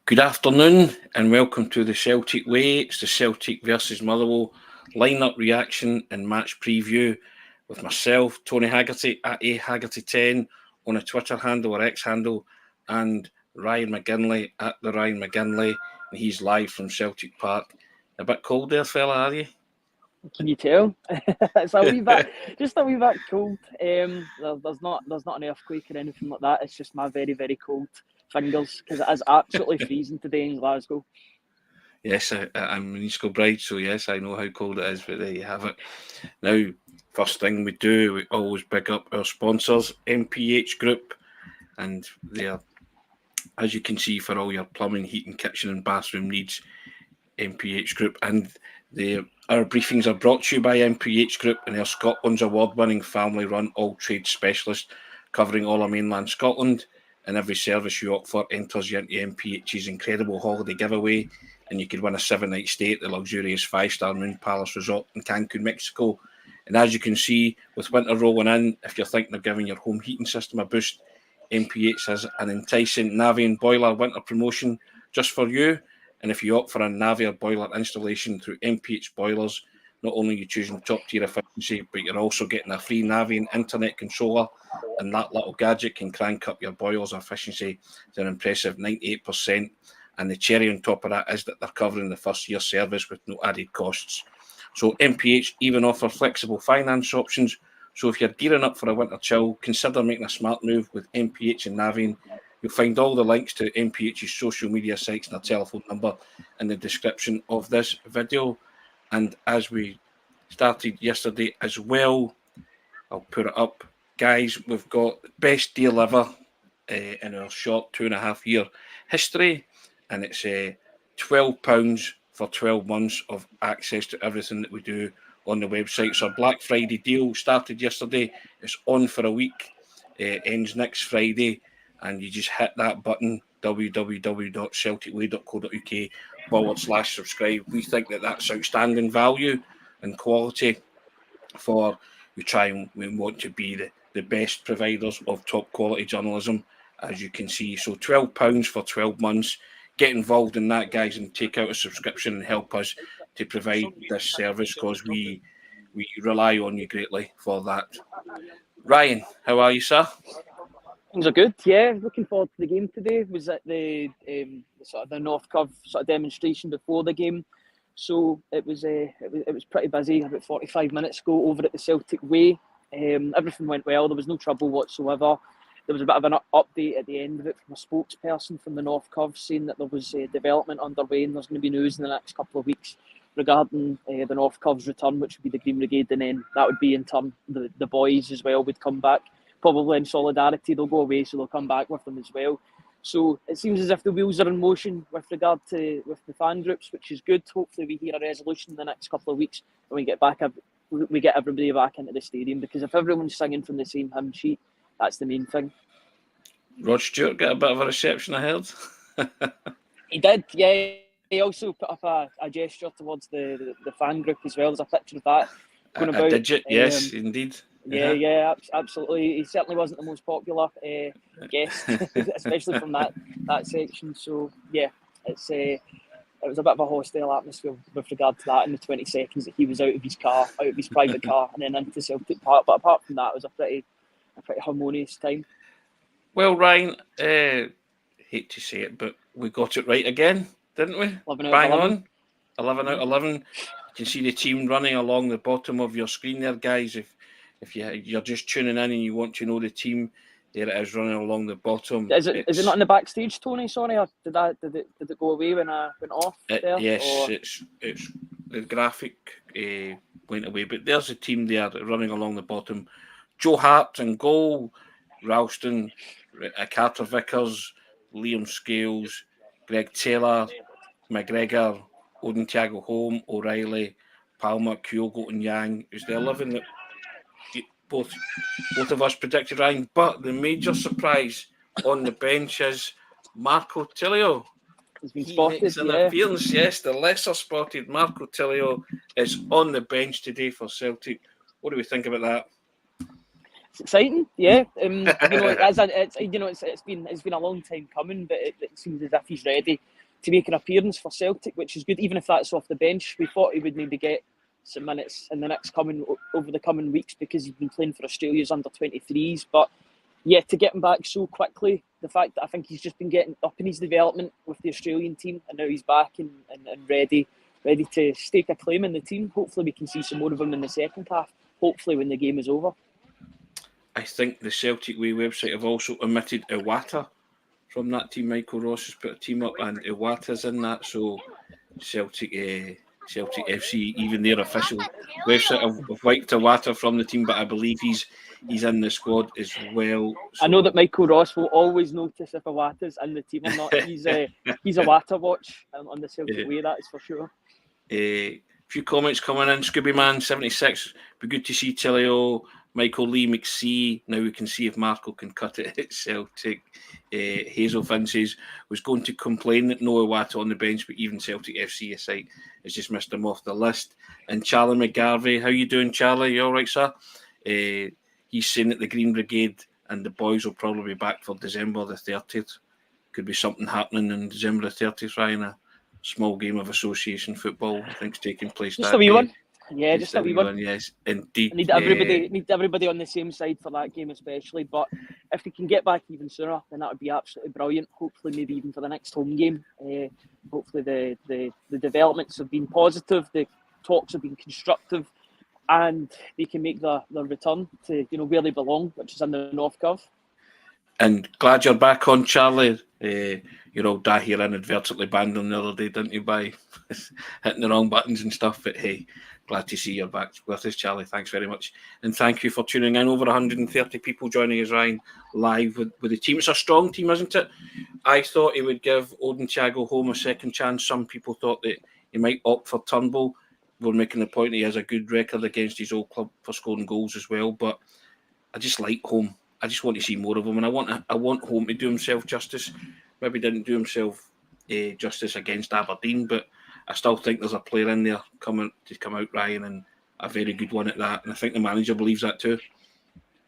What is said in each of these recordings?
Good afternoon and welcome to the Celtic Way. It's the Celtic versus Motherwell line-up reaction and match preview with myself, Tony Haggerty at Haggerty10 on a Twitter handle or X handle, and Ryan McGinlay at the Ryan McGinlay, and he's live from Celtic Park. A bit cold there, fella, are you? Can you tell? It's a wee bit, just a wee bit cold. There's not an earthquake or anything like that. It's just my very, very cold fingers because it is absolutely freezing today in Glasgow. Yes, I'm an East Kilbride, so yes, I know how cold it is, but there you have it. Now, first thing we do, we always big up our sponsors, MPH Group, and they are, as you can see, for all your plumbing, heating, kitchen and bathroom needs, MPH Group. And our briefings are brought to you by MPH Group, and they are Scotland's award-winning family-run all-trade specialist, covering all of mainland Scotland. And every service you opt for enters you into MPH's incredible holiday giveaway, and you could win a 7-night stay at the luxurious 5-star Moon Palace Resort in Cancun, Mexico. And as you can see, with winter rolling in, if you're thinking of giving your home heating system a boost, MPH has an enticing Navien Boiler Winter Promotion just for you. And if you opt for a Navien Boiler installation through MPH Boilers, not only are you choosing top-tier efficiency, but you're also getting a free Navien Internet Controller, and that little gadget can crank up your boiler's efficiency to an impressive 98%. And the cherry on top of that is that they're covering the first year service with no added costs. So MPH even offer flexible finance options. So if you're gearing up for a winter chill, consider making a smart move with MPH and Navien. You'll find all the links to MPH's social media sites and their telephone number in the description of this video. And as we started yesterday as well, I'll put it up. Guys, we've got best deal ever in our short 2.5-year history. And it's £12 for 12 months of access to everything that we do on the website. So our Black Friday deal started yesterday. It's on for a week. Ends next Friday. And you just hit that button, www.celticway.co.uk/subscribe. We think that that's outstanding value and quality for we try and we want to be the best providers of top quality journalism, as you can see. So £12 for 12 months. Get involved in that, guys, and take out a subscription and help us to provide this service, because we rely on you greatly for that. Ryan, how are you, sir? Things are good, yeah. Looking forward to the game today. Was at the sort of the North Curve sort of demonstration before the game, so it was pretty busy. About 45 minutes ago over at the Celtic Way. Everything went well. There was no trouble whatsoever. There was a bit of an update at the end of it from a spokesperson from the North Curve saying that there was development underway and there's going to be news in the next couple of weeks regarding the North Curve's return, which would be the Green Brigade, and then that would be in turn the boys as well would come back. Probably in solidarity, they'll go away, so they'll come back with them as well. So it seems as if the wheels are in motion with regard to with the fan groups, which is good. Hopefully we hear a resolution in the next couple of weeks when we get everybody back into the stadium, because if everyone's singing from the same hymn sheet, that's the main thing. Rod Stewart got a bit of a reception, I heard. He did, yeah. He also put up a gesture towards the fan group as well. There's a picture of that going about. A digit, yes, indeed. Yeah, absolutely. He certainly wasn't the most popular guest, especially from that section. So yeah, it was a bit of a hostile atmosphere with regard to that in the 20 seconds that he was out of his private car, and then into Celtic Park. But apart from that, it was a pretty harmonious time. Well, Ryan, hate to say it, but we got it right again, didn't we? 11 Bang on. 11 out of 11. You can see the team running along the bottom of your screen there, guys. If you're just tuning in and you want to know the team, there it is running along the bottom. Is it not in the backstage, Tony? Sorry, or did it go away when I went off there? Yes, or? It's the graphic went away, but there's a team there running along the bottom. Joe Hart in goal, Ralston, Carter Vickers, Liam Scales, Greg Taylor, McGregor, Odin Thiago Home, O'Reilly, Palmer, Kyogo and Yang. Is the 11 that both of us predicted, Ryan? But the major surprise on the bench is Marco Tilio. He's been spotted, makes an appearance, yes. The lesser spotted Marco Tilio is on the bench today for Celtic. What do we think about that? It's exciting, yeah. It's been a long time coming, but it seems as if he's ready to make an appearance for Celtic, which is good, even if that's off the bench. We thought he would maybe get some minutes in the over the coming weeks because he's been playing for Australia's under-23s. But yeah, to get him back so quickly, the fact that I think he's just been getting up in his development with the Australian team, and now he's back and ready to stake a claim in the team. Hopefully we can see some more of him in the second half, hopefully when the game is over. I think the Celtic Way website have also omitted Iwata from that team. Michael Ross has put a team up and Iwata's in that, so Celtic FC, even their official website have wiped Iwata from the team, but I believe he's in the squad as well. So. I know that Michael Ross will always notice if Iwata's in the team or not. He's a Iwata watch on the Celtic Way, that is for sure. A few comments coming in. Scooby Man 76. Be good to see Tillio, Michael Lee McSee. Now we can see if Marco can cut it at Celtic. Hazel Finn says was going to complain that no Iwata on the bench, but even Celtic FC aside has just missed him off the list. And Charlie McGarvey, how you doing, Charlie? You all right, sir? He's saying that the Green Brigade and the boys will probably be back for December the 30th. Could be something happening in December the 30th, Ryan. A small game of association football, I think, is taking place. Just a wee one. Yeah, just a wee one. Yes, indeed. Need everybody on the same side for that game, especially. But if we can get back even sooner, then that would be absolutely brilliant. Hopefully, maybe even for the next home game. Hopefully, the developments have been positive, the talks have been constructive, and they can make their return to where they belong, which is in the North Curve. And glad you're back on, Charlie. Your old dad here inadvertently banned him the other day, didn't you, by hitting the wrong buttons and stuff? But hey, glad to see you're back with us, Charlie. Thanks very much. And thank you for tuning in. Over 130 people joining us, Ryan, live with the team. It's a strong team, isn't it? I thought he would give Odin Thiago Home a second chance. Some people thought that he might opt for Turnbull. We're making the point that he has a good record against his old club for scoring goals as well. But I just like Home. I just want to see more of him, and I want Home to do himself justice. Maybe didn't do himself justice against Aberdeen, but I still think there's a player in there coming out, Ryan, and a very good one at that. And I think the manager believes that too.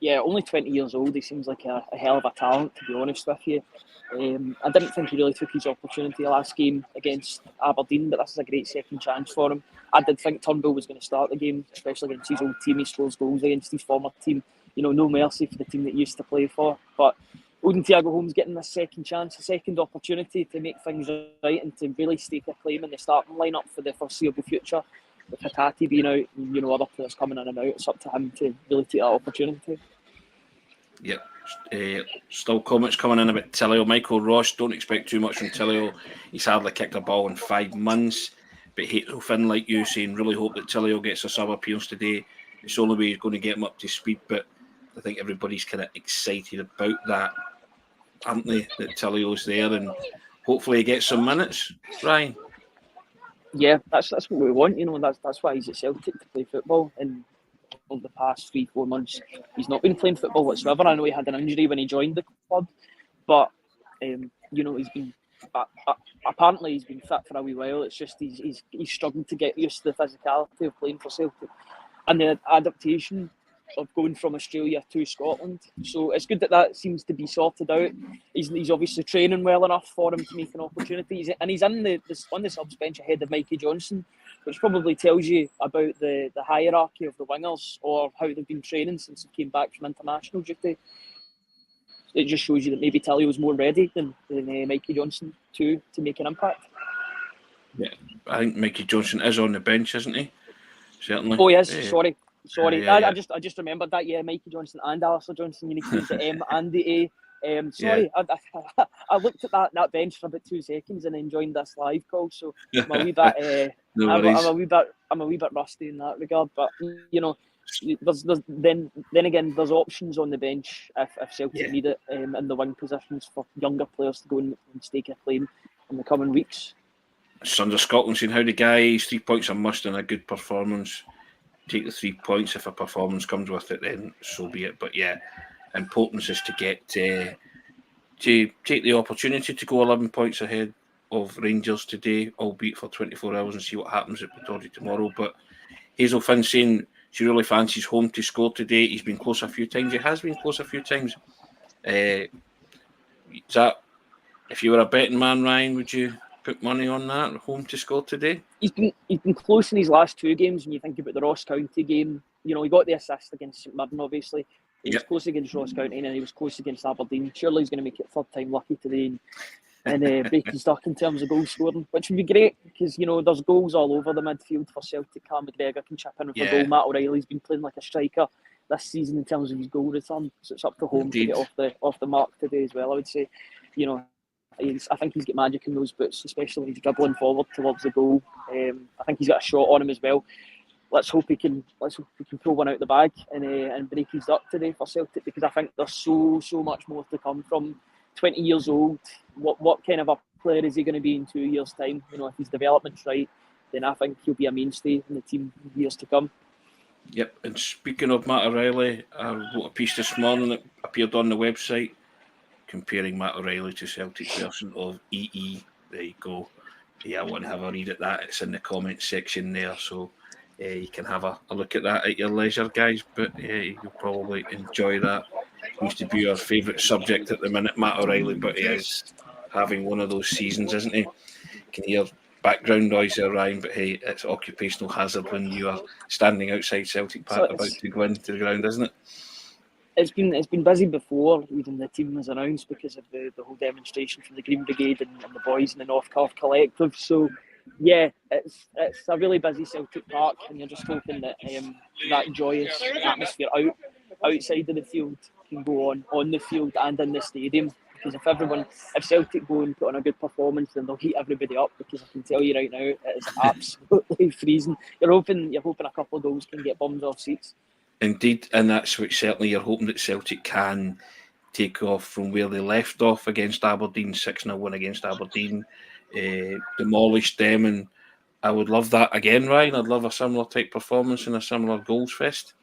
Yeah, only 20 years old. He seems like a hell of a talent, to be honest with you. I didn't think he really took his opportunity last game against Aberdeen, but this is a great second chance for him. I did think Turnbull was going to start the game, especially against his old team. He scores goals against his former team. No mercy for the team that he used to play for. But Odin Thiago Holmes getting this second chance, a second opportunity to make things right and to really stake a claim in the starting lineup for the foreseeable future. With Haggerty being out and other players coming in and out, it's up to him to really take that opportunity. Yep. Still comments coming in about Tillio. Michael Ross, don't expect too much from Tillio. He's hardly kicked a ball in 5 months. But Hazel Finn, like you, saying really hope that Tillio gets a sub appearance today. It's the only way he's going to get him up to speed. But I think everybody's kind of excited about that, aren't they? That Tillio's there and hopefully he gets some minutes, Ryan. Yeah, that's what we want. That's why he's at Celtic, to play football. And over the past 3-4 months, he's not been playing football whatsoever. I know he had an injury when he joined the club, but he's been apparently he's been fit for a wee while. It's just he's struggled to get used to the physicality of playing for Celtic and the adaptation of going from Australia to Scotland. So it's good that seems to be sorted out. He's obviously training well enough for him to make an opportunity. He's in on the subs bench ahead of Mikey Johnson, which probably tells you about the hierarchy of the wingers or how they've been training since they came back from international duty. It just shows you that maybe Tillio was more ready than Mikey Johnson to make an impact. Yeah, I think Mikey Johnson is on the bench, isn't he? Certainly. Oh yes, sorry. I just remembered that. Yeah, Mikey Johnson and Alistair Johnson. You need to use the M and the A. Sorry, yeah. I looked at that bench for about 2 seconds and then joined this live call. So I'm a wee bit. I'm a wee bit rusty in that regard. But there's then again there's options on the bench if Celtic need it in the wing positions for younger players to go and stake a claim in the coming weeks. Sons of Scotland saying how the guys 3 points are must in a good performance. Take the 3 points. If a performance comes with it, then so be it. But yeah, importance is to get to take the opportunity to go 11 points ahead of Rangers today, albeit for 24 hours, and see what happens at Pittodrie tomorrow. But Hazel Finn saying she really fancies home to score today. He's been close a few times. He has been close a few times. Is that, if you were a betting man, Ryan, would you put money on that, home to score today? He's been close in his last 2 games. When you think about the Ross County game, he got the assist against St Mirren, obviously. He was close against Ross County, and he was close against Aberdeen. Surely he's going to make it 3rd time lucky today and break his duck in terms of goal scoring, which would be great because there's goals all over the midfield for Celtic. Cam McGregor can chip in with a goal. Matt O'Reilly's been playing like a striker this season in terms of his goal return, so it's up to home to get off the mark today as well. I would say, I think he's got magic in those boots, especially when he's dribbling forward towards the goal. I think he's got a shot on him as well. Let's hope he can pull one out the bag and break his duck today for Celtic, because I think there's so much more to come from. 20 years old, what kind of a player is he going to be in 2 years' time? If his development's right, then I think he'll be a mainstay in the team in years to come. Yep, and speaking of Matt O'Reilly, I wrote a piece this morning that appeared on the website comparing Matt O'Reilly to Celtic version of EE. There you go. I want to have a read at that. It's in the comment section there, so you can have a look at that at your leisure, guys. But you'll probably enjoy that. Used to be our favourite subject at the minute, Matt O'Reilly, but he is having one of those seasons, isn't he? You can hear background noise there, Ryan, but hey, it's occupational hazard when you are standing outside Celtic Park about to go into the ground, isn't it? It's been busy before even the team was announced because of the whole demonstration from the Green Brigade and the boys in the North Curve Collective. So yeah, it's a really busy Celtic Park, and you're just hoping that that joyous atmosphere outside of the field can go on the field and in the stadium. Because if Celtic go and put on a good performance, then they'll heat everybody up. Because I can tell you right now, it is absolutely freezing. You're hoping a couple of goals can get bums off seats. Indeed, and that's what certainly you're hoping that Celtic can take off from where they left off against Aberdeen, 6-0 win against Aberdeen, demolished them, and I would love that again, Ryan. I'd love a similar type performance and a similar goals fest.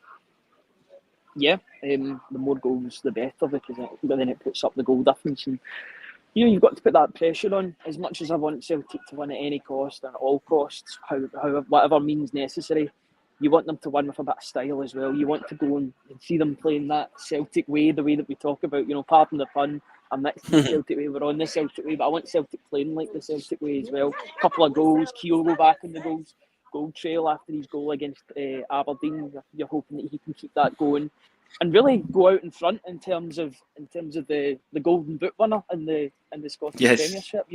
Yeah, the more goals, the better, because then it puts up the goal difference. And you've got to put that pressure on. As much as I want Celtic to win at any cost and at all costs, whatever means necessary, you want them to win with a bit of style as well. You want to go and see them playing that Celtic way, the way that we talk about. Pardon the pun, I'm next to the Celtic way, we're on the Celtic way, but I want Celtic playing like the Celtic way as well. A couple of goals, Kyogo back in the goal trail after his goal against Aberdeen. You're hoping that he can keep that going and really go out in front in terms of the Golden Boot winner in the Scottish Premiership.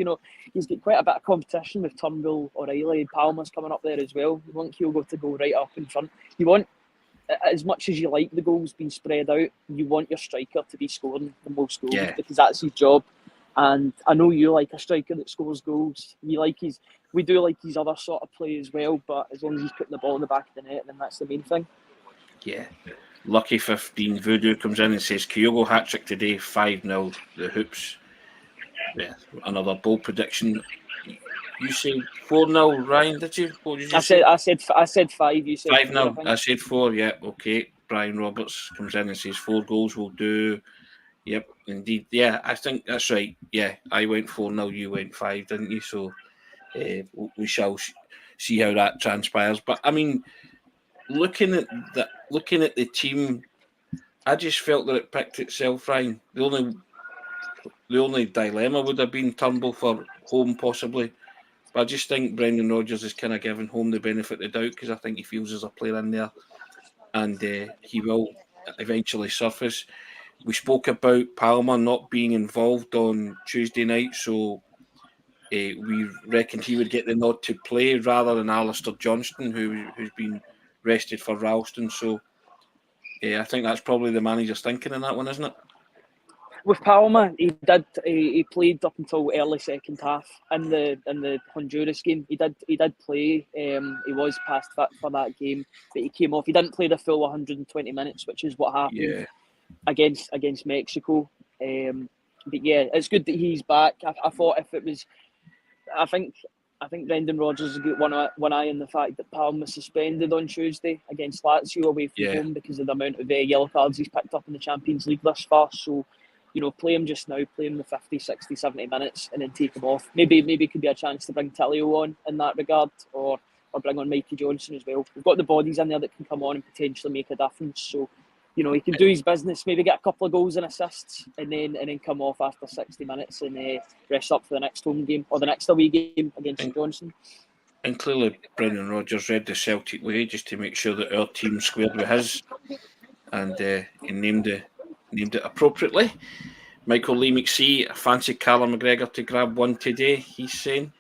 He's got quite a bit of competition with Turnbull, O'Reilly, Palmer's coming up there as well. You want Kyogo to go right up in front. You want, as much as you like the goals being spread out, you want your striker to be scoring the most goals because that's his job. And I know you like a striker that scores goals. We do like his other sort of play as well, but as long as he's putting the ball in the back of the net, then that's the main thing. Yeah. Lucky 15 Voodoo comes in and says Kyogo hat-trick today, 5-0, the Hoops. Yeah, another bold prediction. You said 4-0, Ryan, did you? What did you say? I said 5, you said 5-0, I said 4, yeah, okay. Brian Roberts comes in and says 4 goals will do. Yep, indeed. Yeah, I think that's right. Yeah, I went 4-0, you went 5, didn't you? So we shall see how that transpires. But, I mean, looking at the team, I just felt that it picked itself, Ryan. The only dilemma would have been Turnbull for home, possibly. But I just think Brendan Rodgers is kind of giving home the benefit of the doubt because I think he feels there's a player in there and he will eventually surface. We spoke about Palmer not being involved on Tuesday night, so we reckoned he would get the nod to play rather than Alistair Johnston, who's been rested for Ralston. So I think that's probably the manager's thinking in that one, isn't it? With Palmer, he played up until early second half in the Honduras game. He did play. He was past fit for that game, but he came off. He didn't play the full 120 minutes, which is what happened against Mexico. But yeah, it's good that he's back. I thought if it was, I think Brendan Rodgers has got one eye on the fact that Palmer was suspended on Tuesday against Lazio away from home because of the amount of yellow cards he's picked up in the Champions League thus far. So, play him just now, play him the 50, 60, 70 minutes and then take him off. Maybe it could be a chance to bring Tillio on in that regard, or or bring on Mikey Johnson as well. We've got the bodies in there that can come on and potentially make a difference. So, you know, he can do his business, maybe get a couple of goals and assists, and then come off after 60 minutes and rest up for the next home game or the next away game against Johnson. And clearly, Brendan Rodgers read the Celtic way just to make sure that our team squared with his, and he named it appropriately. Michael Lee McSee, I fancy Callum McGregor to grab one today. He's saying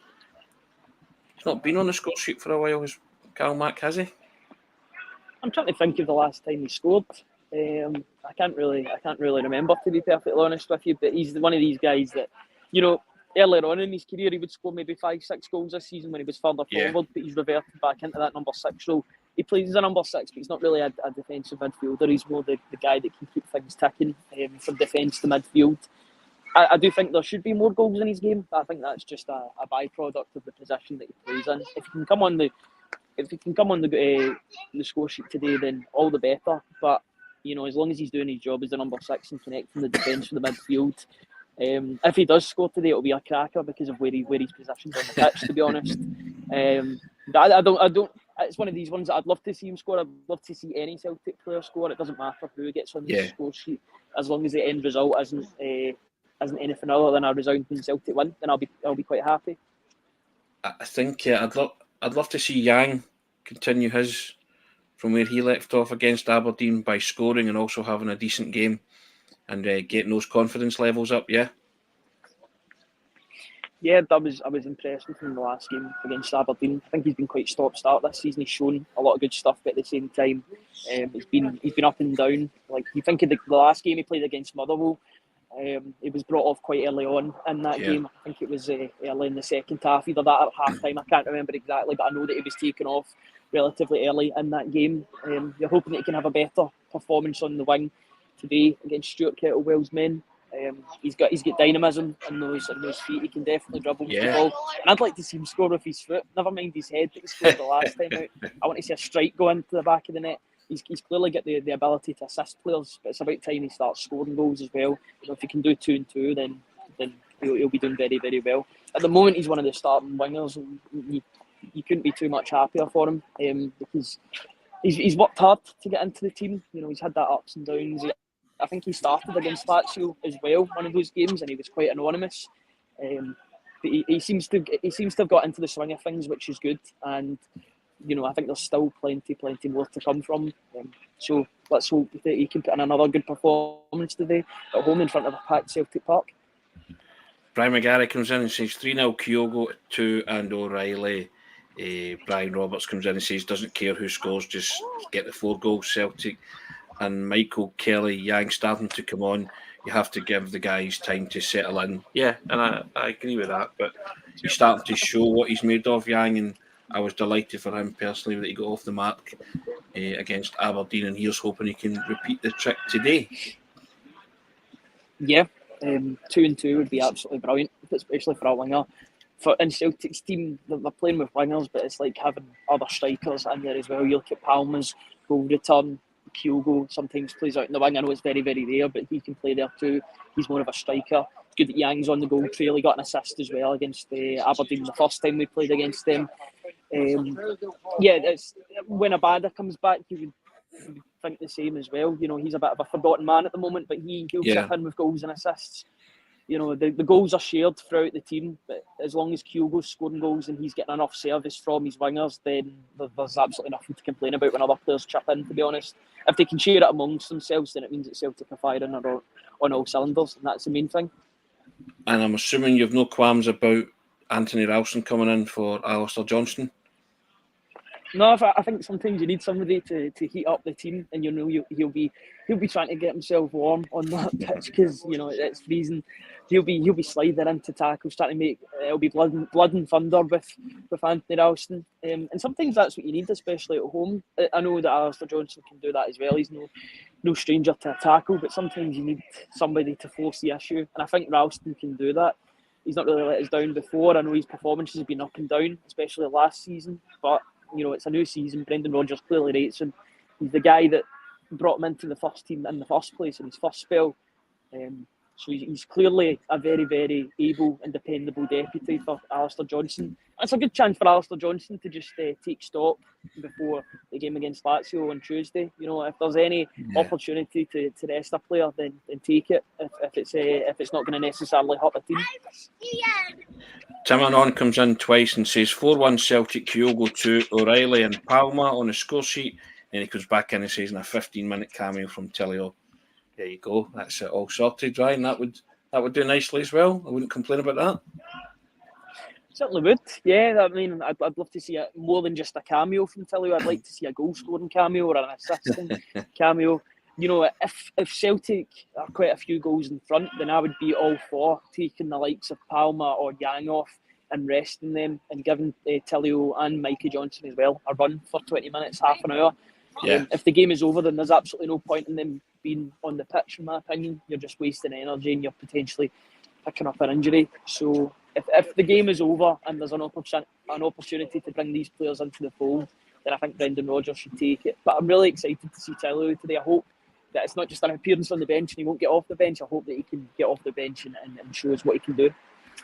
he's not been on the score sheet for a while. Has Cal Mack, has he? I'm trying to think of the last time he scored. I can't really remember, to be perfectly honest with you. But he's one of these guys that, you know, earlier on in his career he would score maybe 5-6 goals this season when he was further forward. But he's reverted back into that number 6 role. He plays as a number 6, but he's not really a defensive midfielder. He's more the guy that can keep things ticking from defence to midfield. I do think there should be more goals in his game, but I think that's just a byproduct of the position that he plays in. If he can come on the score sheet today, then all the better. But you know, as long as he's doing his job as the number 6 and connecting the defence with the midfield, if he does score today, it'll be a cracker because of where he's positioned on the pitch. To be honest, I don't. It's one of these ones that I'd love to see him score. I'd love to see any Celtic player score. It doesn't matter who gets on the score sheet, as long as the end result isn't anything other than a resounding Celtic win, then I'll be quite happy. I think I'd love to see Yang continue his from where he left off against Aberdeen by scoring and also having a decent game and getting those confidence levels up. Yeah, I was impressed with him in the last game against Aberdeen. I think he's been quite stop-start this season. He's shown a lot of good stuff, but at the same time, he's been up and down. Like, you think of the last game he played against Motherwell, he was brought off quite early on in that game. I think it was early in the second half, either that or half time. I can't remember exactly, but I know that he was taken off relatively early in that game. You're hoping that he can have a better performance on the wing today against Stuart Kettlewell's men. He's got dynamism in those feet. He can definitely dribble with the ball. And I'd like to see him score with his foot. Never mind his head that he scored the last time out. I want to see a strike go into the back of the net. He's clearly got the ability to assist players, but it's about time he starts scoring goals as well. You know, if he can do 2 and 2, then he'll be doing very, very well. At the moment, he's one of the starting wingers. You couldn't be too much happier for him because he's worked hard to get into the team. You know, he's had that ups and downs. I think he started against Lazio as well, one of those games, and he was quite anonymous. But he seems to have got into the swing of things, which is good. And you know, I think there's still plenty more to come from. So let's hope that he can put in another good performance today at home in front of a packed Celtic Park. Brian McGarry comes in and says 3-0 Kyogo, 2 and O'Reilly. Brian Roberts comes in and says doesn't care who scores, just get the 4 goals Celtic. And Michael Kelly, Yang starting to come on. You have to give the guys time to settle in. Yeah, and I agree with that. But he's starting to show what he's made of, Yang, and I was delighted for him personally that he got off the mark against Aberdeen, and here's hoping he can repeat the trick today. Yeah, 2 and 2 would be absolutely brilliant, especially for a winger. In Celtic's team, they're playing with wingers, but it's like having other strikers in there as well. You look at Palmer's goal return, Kyogo sometimes plays out in the wing. I know it's very, very rare, but he can play there too. He's more of a striker. It's good that Yang's on the goal trail. He got an assist as well against Aberdeen the first time we played against them. It's when Abada comes back, you would think the same as well. You know, he's a bit of a forgotten man at the moment, but he'll chip in with goals and assists. You know, the goals are shared throughout the team, but as long as Kyogo's scoring goals and he's getting enough service from his wingers, then there's absolutely nothing to complain about when other players chip in, to be honest. If they can share it amongst themselves, then it means that Celtic are firing on all cylinders, and that's the main thing. And I'm assuming you've no qualms about Anthony Ralston coming in for Alistair Johnston? No, I think sometimes you need somebody to heat up the team, and you know he'll be trying to get himself warm on that pitch because you know it's freezing. He'll be sliding into tackles, trying to make it'll be blood and thunder with Anthony Ralston, and sometimes that's what you need, especially at home. I know that Alistair Johnston can do that as well. He's no stranger to a tackle, but sometimes you need somebody to force the issue, and I think Ralston can do that. He's not really let us down before. I know his performances have been up and down, especially last season, but you know, it's a new season. Brendan Rodgers clearly rates him. He's the guy that brought him into the first team in the first place in his first spell. So he's clearly a very, very able and dependable deputy for Alistair Johnson. It's a good chance for Alistair Johnson to just take stock before the game against Lazio on Tuesday. You know, if there's any opportunity to rest a player, then take it. If it's not going to necessarily hurt the team. Tim Anon comes in twice and says 4-1 Celtic, Kyogo 2, O'Reilly and Palma on the score sheet. And he comes back in and says in a 15-minute cameo from Tillio. There you go. That's it all sorted, Ryan. That would do nicely as well. I wouldn't complain about that. Certainly would. Yeah, I mean, I'd love to see it more than just a cameo from Tillio. I'd like to see a goal-scoring cameo or an assisting cameo. You know, if Celtic are quite a few goals in front, then I would be all for taking the likes of Palma or Yang off and resting them and giving Tillio and Mikey Johnson as well a run for 20 minutes, half an hour. Yeah. If the game is over, then there's absolutely no point in them being on the pitch, in my opinion. You're just wasting energy and you're potentially picking up an injury. So if the game is over and there's an opportunity to bring these players into the fold, then I think Brendan Rodgers should take it. But I'm really excited to see Tillio today. I hope that it's not just an appearance on the bench and he won't get off the bench. I hope that he can get off the bench and show us what he can do.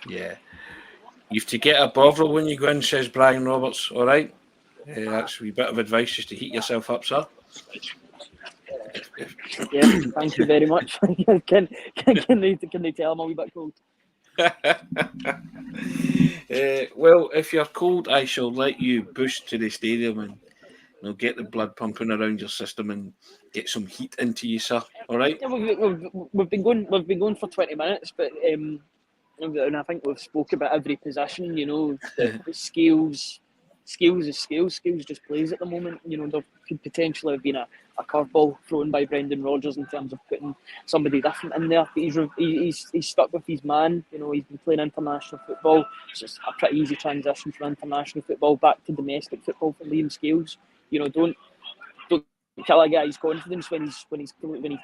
Yeah. You have to get a Bovril when you go in, says Brian Roberts. All right? That's a wee bit of advice just to heat yourself up, sir. Yeah, thank you very much. Can they tell I'm a wee bit cold? Well, if you're cold, I shall let you boost to the stadium and get the blood pumping around your system and get some heat into you, sir. All right? Yeah, we've been going for 20 minutes, but and I think we've spoke about every position. You know, the skills. Skills just plays at the moment. You know, there could potentially have been a curveball thrown by Brendan Rodgers in terms of putting somebody different in there. But he's stuck with his man. You know, he's been playing international football. It's just a pretty easy transition from international football back to domestic football for Liam Scales. You know, don't kill a guy's confidence when his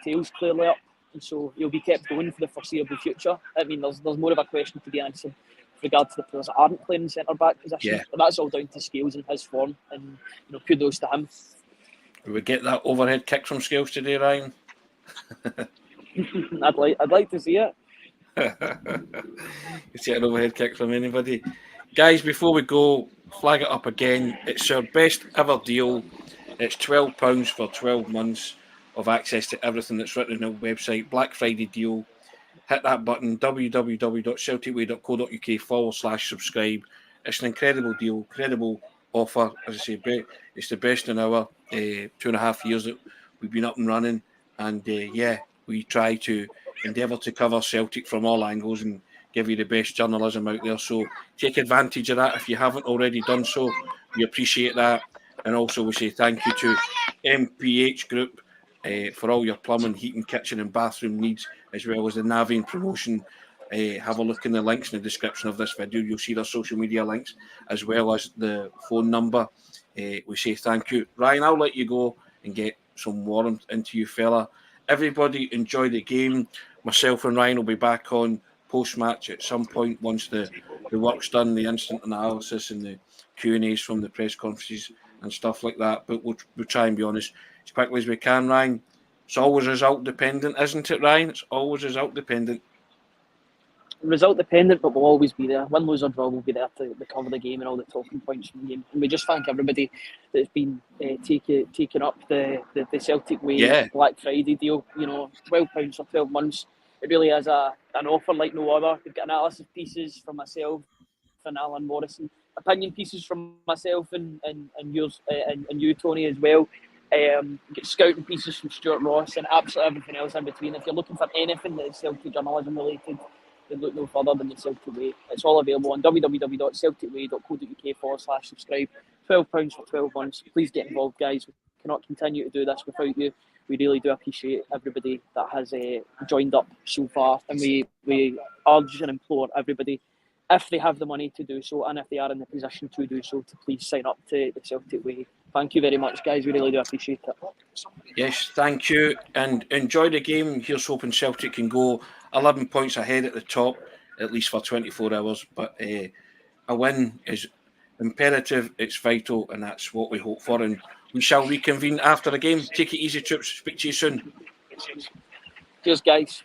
tail's clearly up, and so he'll be kept going for the foreseeable future. I mean, there's more of a question to be answered with regard to the players that aren't playing in centre-back position. But that's all down to Scales and his form, and you know, kudos to him. Will we get that overhead kick from Scales today, Ryan? I'd like to see it. You see an overhead kick from anybody? Guys, before we go, flag it up again. It's our best ever deal. It's £12 for 12 months of access to everything that's written on the website. Black Friday deal. Hit that button, www.celticway.co.uk/subscribe. It's an incredible deal, incredible offer. As I say, it's the best in our 2.5 years that we've been up and running. And we try to endeavour to cover Celtic from all angles and give you the best journalism out there. So take advantage of that if you haven't already done so. We appreciate that. And also we say thank you to MPH Group for all your plumbing, heating, kitchen and bathroom needs, as well as the Navien promotion. Have a look in the links in the description of this video. You'll see their social media links as well as the phone number. We say thank you. Ryan, I'll let you go and get some warmth into you, fella. Everybody enjoy the game. Myself and Ryan will be back on post-match at some point once the work's done, the instant analysis and the Q&As from the press conferences and stuff like that. But we'll try and be honest as quickly as we can, Ryan. It's always result dependent, isn't it, Ryan? It's always result dependent. Result dependent, but we'll always be there. Win, lose or draw, we'll be there to cover the game and all the talking points from the game. And we just thank everybody that's been taking up the Celtic Way Black Friday deal. You know, £12 for 12 months. It really is an offer like no other. We've got analysis pieces from myself and Alan Morrison, opinion pieces from myself and yours and you, Tony, as well. Get scouting pieces from Stuart Ross and absolutely everything else in between. If you're looking for anything that is Celtic journalism related, then look no further than the Celtic Way. It's all available on www.celticway.co.uk/subscribe. £12 for 12 months. Please get involved, guys. We cannot continue to do this without you. We really do appreciate everybody that has joined up so far, and we urge and implore everybody, if they have the money to do so and if they are in the position to do so, to please sign up to the Celtic Way. Thank you very much, guys. We really do appreciate it. Yes, thank you. And enjoy the game. Here's hoping Celtic can go 11 points ahead at the top, at least for 24 hours. But a win is imperative, it's vital, and that's what we hope for. And we shall reconvene after the game. Take it easy, troops. Speak to you soon. Cheers, guys.